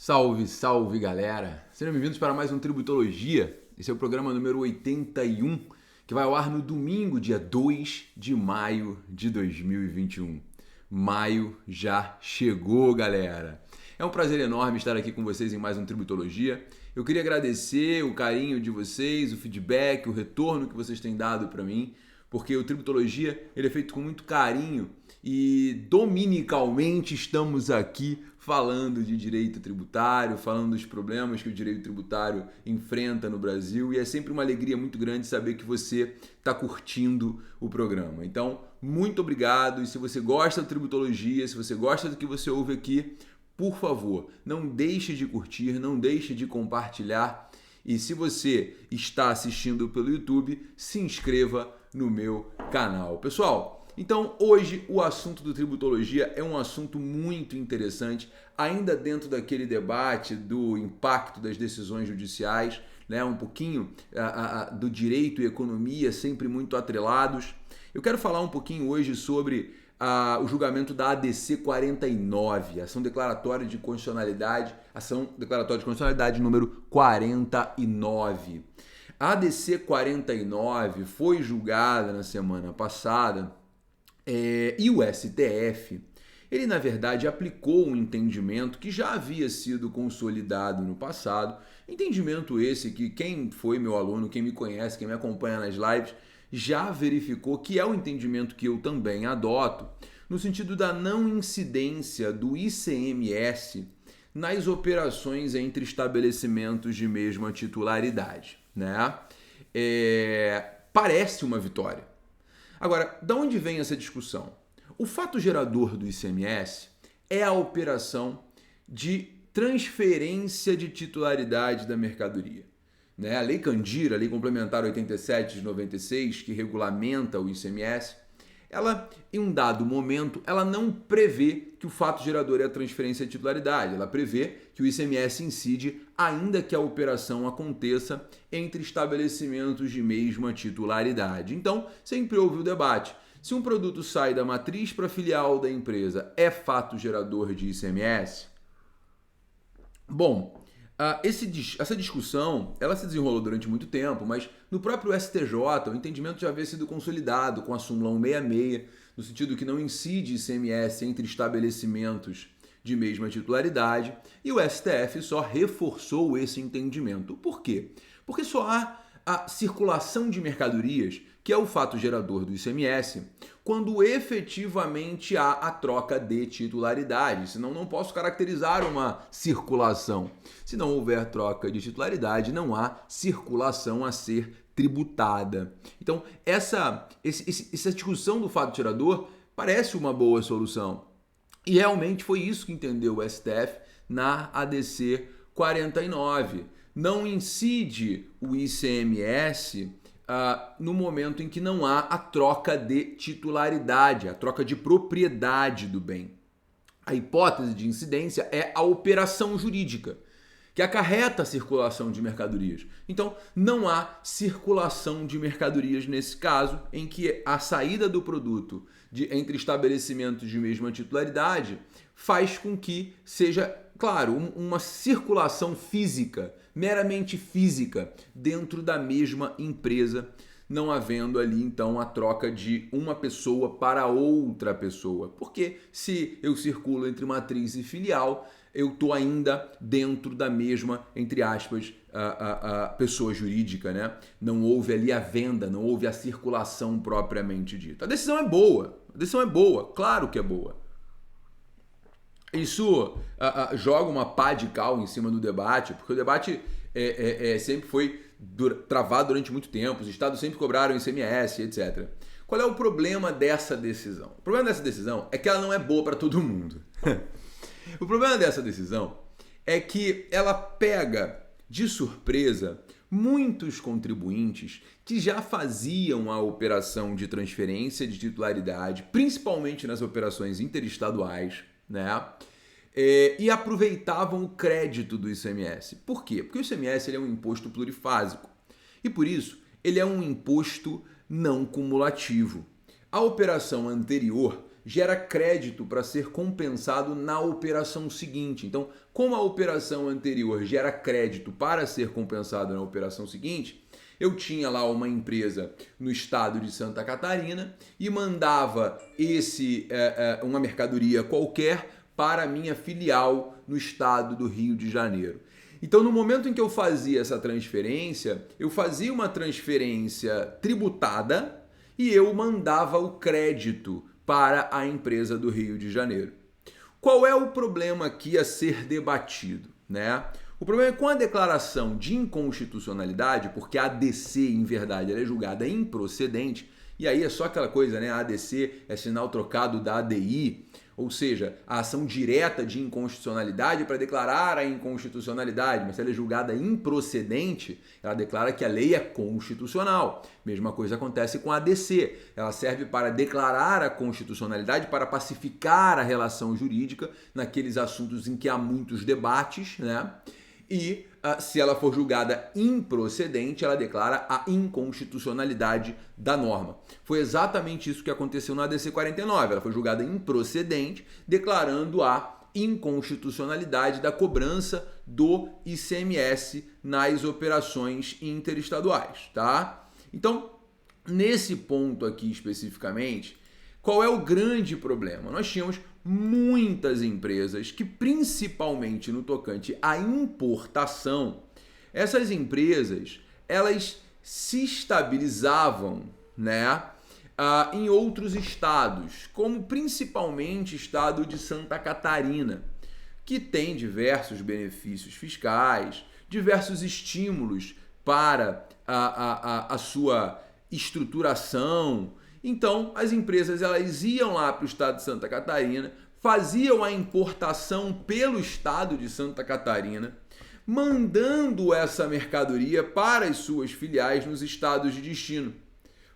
Salve, salve galera! Sejam bem-vindos para mais um Tributologia. Esse é o programa número 81, que vai ao ar no domingo, dia 2 de maio de 2021. Maio já chegou, galera! É um prazer enorme estar aqui com vocês em mais um Tributologia. Eu queria agradecer o carinho de vocês, o feedback, o retorno que vocês têm dado para mim, porque o Tributologia ele é feito com muito carinho e dominicalmente estamos aqui falando de direito tributário, falando dos problemas que o direito tributário enfrenta no Brasil, e é sempre uma alegria muito grande saber que você está curtindo o programa. Então, muito obrigado, e se você gosta do Tributologia, se você gosta do que você ouve aqui, por favor, não deixe de curtir, não deixe de compartilhar, e se você está assistindo pelo YouTube, se inscreva no meu canal. Pessoal, então hoje o assunto do Tributologia é um assunto muito interessante, ainda dentro daquele debate do impacto das decisões judiciais, né? Um pouquinho do direito e economia sempre muito atrelados. Eu quero falar um pouquinho hoje sobre o julgamento da ADC 49, Ação Declaratória de Constitucionalidade, Ação Declaratória de Constitucionalidade número 49. A ADC 49 foi julgada na semana passada. E o STF, ele na verdade aplicou um entendimento que já havia sido consolidado no passado, entendimento esse que quem foi meu aluno, quem me conhece, quem me acompanha nas lives, já verificou que é o entendimento que eu também adoto, no sentido da não incidência do ICMS nas operações entre estabelecimentos de mesma titularidade, né? Parece uma vitória. Agora, de onde vem essa discussão? O fato gerador do ICMS é a operação de transferência de titularidade da mercadoria. Né? A Lei Candir, a Lei Complementar 87 de 96, que regulamenta o ICMS, ela, em um dado momento, ela não prevê que o fato gerador é a transferência de titularidade. Ela prevê que o ICMS incide ainda que a operação aconteça entre estabelecimentos de mesma titularidade. Então, sempre houve o debate. Se um produto sai da matriz para a filial da empresa, é fato gerador de ICMS? Bom, essa discussão ela se desenrolou durante muito tempo, mas no próprio STJ o entendimento já havia sido consolidado com a súmula 166, no sentido que não incide ICMS entre estabelecimentos de mesma titularidade, e o STF só reforçou esse entendimento. Por quê? Porque só há a circulação de mercadorias, que é o fato gerador do ICMS, quando efetivamente há a troca de titularidade. Senão não posso caracterizar uma circulação. Se não houver troca de titularidade, não há circulação a ser tributada. Então, essa discussão do fato gerador parece uma boa solução. E realmente foi isso que entendeu o STF na ADC 49. Não incide o ICMS no momento em que não há a troca de titularidade, a troca de propriedade do bem. A hipótese de incidência é a operação jurídica, que acarreta a circulação de mercadorias. Então, não há circulação de mercadorias nesse caso, em que a saída do produto entre estabelecimentos de mesma titularidade faz com que seja, claro, uma circulação física, meramente física, dentro da mesma empresa, não havendo ali então a troca de uma pessoa para outra pessoa. Porque se eu circulo entre matriz e filial, eu estou ainda dentro da mesma, entre aspas, a pessoa jurídica, né? Não houve ali a venda, não houve a circulação propriamente dita. A decisão é boa, claro que é boa. Isso joga uma pá de cal em cima do debate, porque o debate sempre foi travado durante muito tempo, os estados sempre cobraram ICMS, etc. Qual é o problema dessa decisão? O problema dessa decisão é que ela não é boa para todo mundo. O problema dessa decisão é que ela pega de surpresa muitos contribuintes que já faziam a operação de transferência de titularidade, principalmente nas operações interestaduais, né? E aproveitavam o crédito do ICMS. Por quê? Porque o ICMS ele é um imposto plurifásico e, por isso, ele é um imposto não cumulativo. A operação anterior gera crédito para ser compensado na operação seguinte. Então, como a operação anterior gera crédito para ser compensado na operação seguinte, eu tinha lá uma empresa no estado de Santa Catarina e mandava uma mercadoria qualquer para a minha filial no estado do Rio de Janeiro. Então, no momento em que eu fazia essa transferência, eu fazia uma transferência tributada e eu mandava o crédito para a empresa do Rio de Janeiro. Qual é o problema aqui a ser debatido, né? O problema é com a declaração de inconstitucionalidade, porque a ADC, em verdade, ela é julgada improcedente, e aí é só aquela coisa, né? A ADC é sinal trocado da ADI, ou seja, a ação direta de inconstitucionalidade para declarar a inconstitucionalidade, mas se ela é julgada improcedente, ela declara que a lei é constitucional. Mesma coisa acontece com a ADC, ela serve para declarar a constitucionalidade, para pacificar a relação jurídica naqueles assuntos em que há muitos debates, né? E se ela for julgada improcedente, ela declara a inconstitucionalidade da norma. Foi exatamente isso que aconteceu na ADC 49. Ela foi julgada improcedente, declarando a inconstitucionalidade da cobrança do ICMS nas operações interestaduais, tá? Então, nesse ponto aqui especificamente, qual é o grande problema? Nós tínhamos muitas empresas que, principalmente no tocante à importação, essas empresas, elas se estabilizavam, né, em outros estados, como principalmente o estado de Santa Catarina, que tem diversos benefícios fiscais, diversos estímulos para a sua estruturação. Então, as empresas elas iam lá para o estado de Santa Catarina, faziam a importação pelo estado de Santa Catarina, mandando essa mercadoria para as suas filiais nos estados de destino.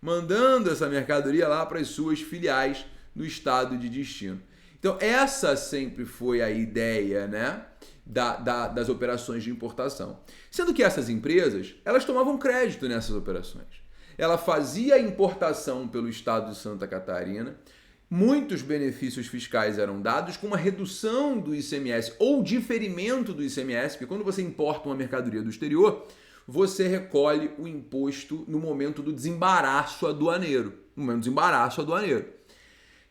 Mandando essa mercadoria lá para as suas filiais no estado de destino. Então, essa sempre foi a ideia, né, das operações de importação. Sendo que essas empresas, elas tomavam crédito nessas operações. Ela fazia a importação pelo estado de Santa Catarina, muitos benefícios fiscais eram dados com uma redução do ICMS ou diferimento do ICMS, porque quando você importa uma mercadoria do exterior, você recolhe o imposto no momento do desembaraço aduaneiro. No momento do desembaraço aduaneiro.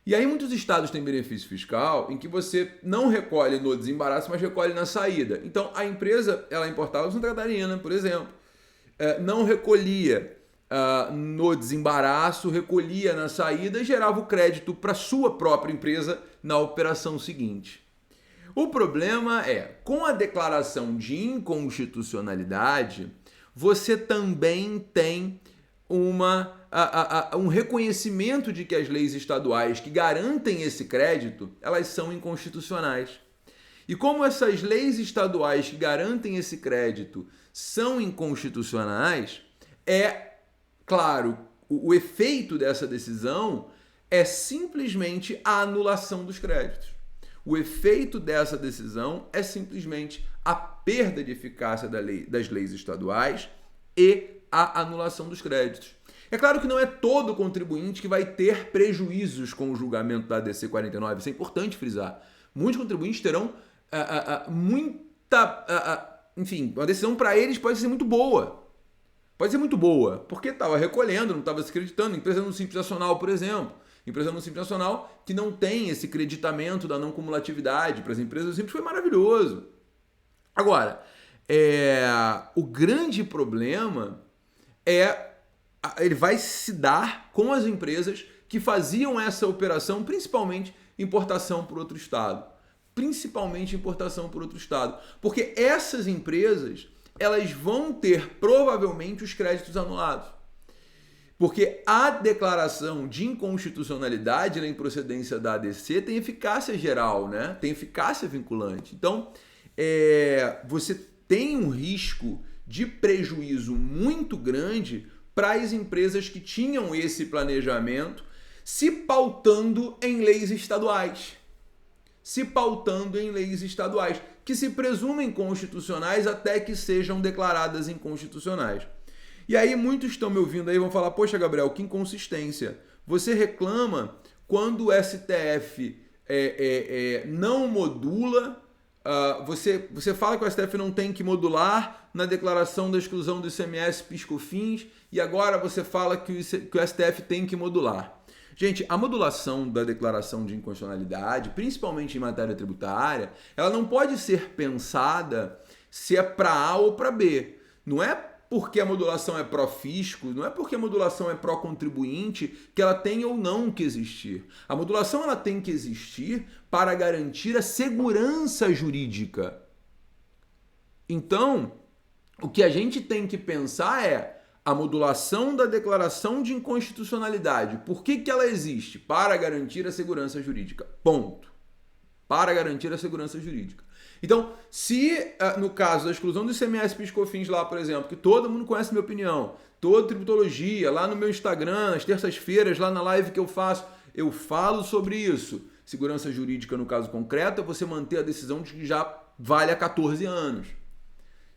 E aí muitos estados têm benefício fiscal em que você não recolhe no desembaraço, mas recolhe na saída. Então a empresa, ela importava de Santa Catarina, por exemplo, não recolhia no desembaraço, recolhia na saída e gerava o crédito para sua própria empresa na operação seguinte. O problema é, com a declaração de inconstitucionalidade, você também tem um reconhecimento de que as leis estaduais que garantem esse crédito, elas são inconstitucionais. E como essas leis estaduais que garantem esse crédito são inconstitucionais, claro, o efeito dessa decisão é simplesmente a anulação dos créditos. O efeito dessa decisão é simplesmente a perda de eficácia das leis estaduais e a anulação dos créditos. É claro que não é todo contribuinte que vai ter prejuízos com o julgamento da ADC 49, isso é importante frisar. Muitos contribuintes terão enfim, uma decisão para eles pode ser muito boa. Pode ser muito boa, porque estava recolhendo, não estava se acreditando. Empresa no Simples Nacional, por exemplo. Empresa no Simples Nacional que não tem esse creditamento da não cumulatividade. Para as empresas do Simples foi maravilhoso. Agora, o grande problema ele vai se dar com as empresas que faziam essa operação, principalmente importação por outro estado. Principalmente importação por outro estado. Porque essas empresas, elas vão ter provavelmente os créditos anulados. Porque a declaração de inconstitucionalidade na improcedência da ADC tem eficácia geral, né? Tem eficácia vinculante. Então, você tem um risco de prejuízo muito grande para as empresas que tinham esse planejamento se pautando em leis estaduais. Que se presumem constitucionais até que sejam declaradas inconstitucionais. E aí muitos estão me ouvindo aí e vão falar, poxa, Gabriel, que inconsistência. Você reclama quando o STF não modula, você fala que o STF não tem que modular na declaração da exclusão do ICMS, PIS/COFINS, e agora você fala que o STF tem que modular. Gente, a modulação da declaração de inconstitucionalidade, principalmente em matéria tributária, ela não pode ser pensada se é para A ou para B. Não é porque a modulação é pró-fisco, não é porque a modulação é pró-contribuinte que ela tem ou não que existir. A modulação ela tem que existir para garantir a segurança jurídica. Então, o que a gente tem que pensar é a modulação da declaração de inconstitucionalidade. Por que ela existe? Para garantir a segurança jurídica. Ponto. Para garantir a segurança jurídica. Então, se no caso da exclusão do ICMS, PIS/COFINS lá, por exemplo, que todo mundo conhece minha opinião, toda tributologia, lá no meu Instagram, às terças-feiras, lá na live que eu faço, eu falo sobre isso. Segurança jurídica no caso concreto é você manter a decisão de que já vale há 14 anos.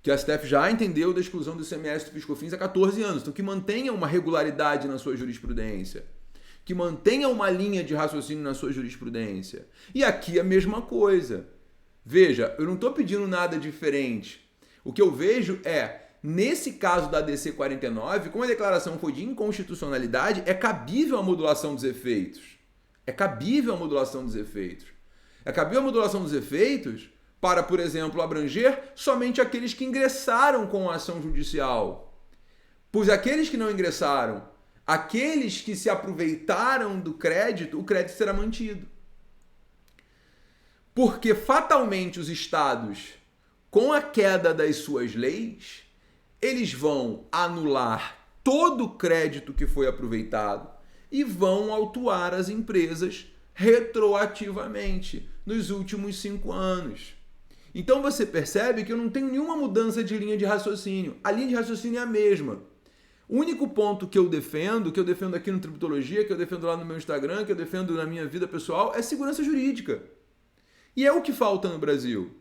Que a STF já entendeu da exclusão do ICMS do PIS/COFINS há 14 anos. Então, que mantenha uma regularidade na sua jurisprudência. Que mantenha uma linha de raciocínio na sua jurisprudência. E aqui a mesma coisa. Veja, eu não estou pedindo nada diferente. O que eu vejo é, nesse caso da DC 49, como a declaração foi de inconstitucionalidade, é cabível a modulação dos efeitos. É cabível a modulação dos efeitos. É cabível a modulação dos efeitos para, por exemplo, abranger somente aqueles que ingressaram com a ação judicial. Pois aqueles que não ingressaram, aqueles que se aproveitaram do crédito, o crédito será mantido. Porque fatalmente os estados, com a queda das suas leis, eles vão anular todo o crédito que foi aproveitado e vão autuar as empresas retroativamente nos últimos 5 anos. Então você percebe que eu não tenho nenhuma mudança de linha de raciocínio. A linha de raciocínio é a mesma. O único ponto que eu defendo aqui no Tributologia, que eu defendo lá no meu Instagram, que eu defendo na minha vida pessoal, é segurança jurídica. E é o que falta no Brasil.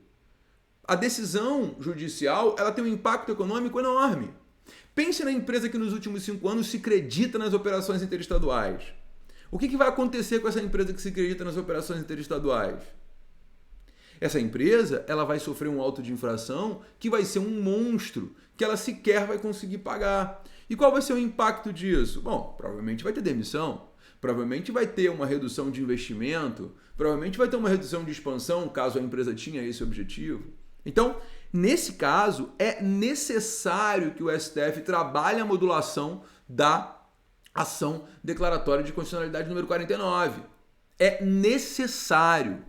A decisão judicial ela tem um impacto econômico enorme. Pense na empresa que nos últimos 5 anos se acredita nas operações interestaduais. O que vai acontecer com essa empresa que se acredita nas operações interestaduais? Essa empresa ela vai sofrer um auto de infração que vai ser um monstro, que ela sequer vai conseguir pagar. E qual vai ser o impacto disso? Bom, provavelmente vai ter demissão, provavelmente vai ter uma redução de investimento, provavelmente vai ter uma redução de expansão, caso a empresa tinha esse objetivo. Então, nesse caso, é necessário que o STF trabalhe a modulação da ação declaratória de constitucionalidade número 49. É necessário.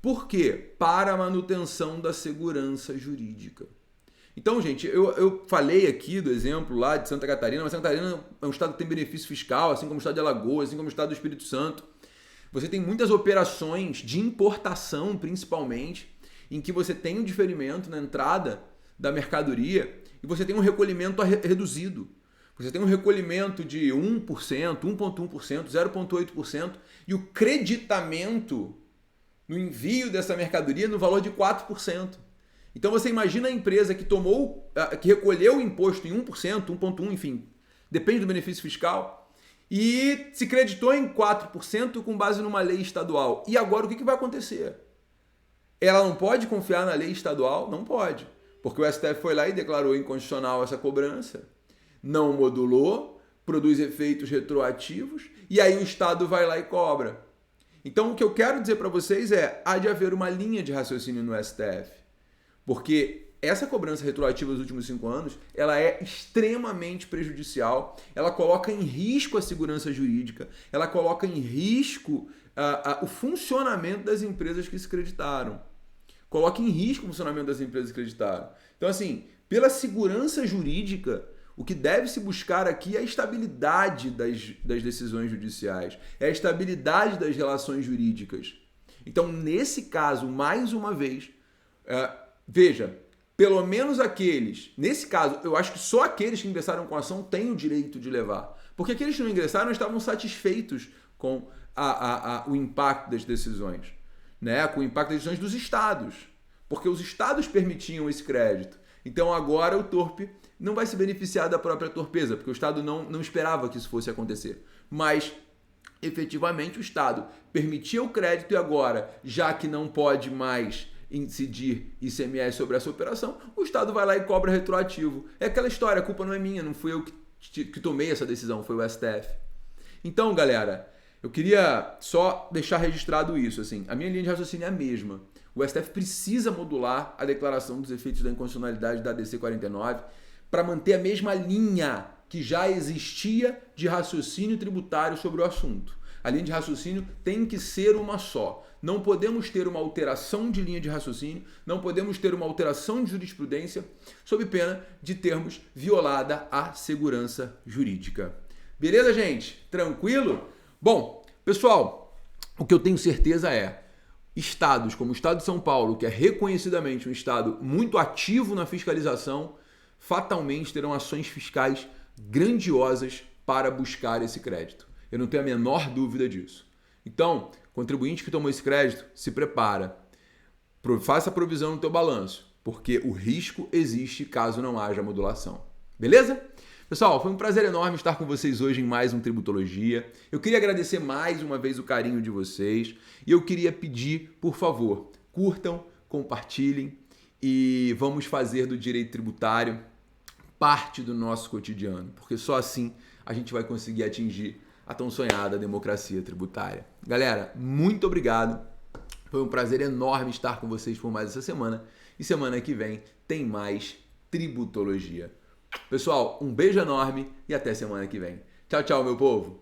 Por quê? Para a manutenção da segurança jurídica. Então, gente, eu falei aqui do exemplo lá de Santa Catarina, mas Santa Catarina é um estado que tem benefício fiscal, assim como o estado de Alagoas, assim como o estado do Espírito Santo. Você tem muitas operações de importação, principalmente, em que você tem um diferimento na entrada da mercadoria e você tem um recolhimento reduzido. Você tem um recolhimento de 1%, 1,1%, 0,8% e o creditamento no envio dessa mercadoria no valor de 4%. Então você imagina a empresa que que recolheu o imposto em 1%, 1,1%, enfim, depende do benefício fiscal, e se creditou em 4% com base numa lei estadual. E agora o que vai acontecer? Ela não pode confiar na lei estadual? Não pode, porque o STF foi lá e declarou inconstitucional essa cobrança, não modulou, produz efeitos retroativos, e aí o Estado vai lá e cobra. Então o que eu quero dizer para vocês é, há de haver uma linha de raciocínio no STF. Porque essa cobrança retroativa dos últimos 5 anos, ela é extremamente prejudicial, ela coloca em risco a segurança jurídica, ela coloca em risco o funcionamento das empresas que se creditaram. Coloca em risco o funcionamento das empresas que se creditaram. Então, assim, pela segurança jurídica, o que deve se buscar aqui é a estabilidade das decisões judiciais, é a estabilidade das relações jurídicas. Então, nesse caso, mais uma vez, veja, pelo menos nesse caso, eu acho que só aqueles que ingressaram com a ação têm o direito de levar. Porque aqueles que não ingressaram estavam satisfeitos com o impacto das decisões, né? Com o impacto das decisões dos estados. Porque os estados permitiam esse crédito. Então agora o torpe não vai se beneficiar da própria torpeza, porque o Estado não esperava que isso fosse acontecer. Mas efetivamente o Estado permitia o crédito e agora, já que não pode mais incidir ICMS sobre essa operação, o Estado vai lá e cobra retroativo. É aquela história, a culpa não é minha, não fui eu que tomei essa decisão, foi o STF. Então, galera, eu queria só deixar registrado isso, assim, a minha linha de raciocínio é a mesma. O STF precisa modular a declaração dos efeitos da inconstitucionalidade da DC 49 para manter a mesma linha que já existia de raciocínio tributário sobre o assunto. A linha de raciocínio tem que ser uma só. Não podemos ter uma alteração de linha de raciocínio, não podemos ter uma alteração de jurisprudência, sob pena de termos violada a segurança jurídica. Beleza, gente? Tranquilo? Bom, pessoal, o que eu tenho certeza é estados como o estado de São Paulo, que é reconhecidamente um estado muito ativo na fiscalização, fatalmente terão ações fiscais grandiosas para buscar esse crédito. Eu não tenho a menor dúvida disso. Então, contribuinte que tomou esse crédito, se prepara. Faça a provisão no teu balanço, porque o risco existe caso não haja modulação. Beleza? Pessoal, foi um prazer enorme estar com vocês hoje em mais um Tributologia. Eu queria agradecer mais uma vez o carinho de vocês e eu queria pedir, por favor, curtam, compartilhem e vamos fazer do direito tributário parte do nosso cotidiano, porque só assim a gente vai conseguir atingir a tão sonhada democracia tributária. Galera, muito obrigado. Foi um prazer enorme estar com vocês por mais essa semana e semana que vem tem mais Tributologia. Pessoal, um beijo enorme e até semana que vem. Tchau, tchau, meu povo!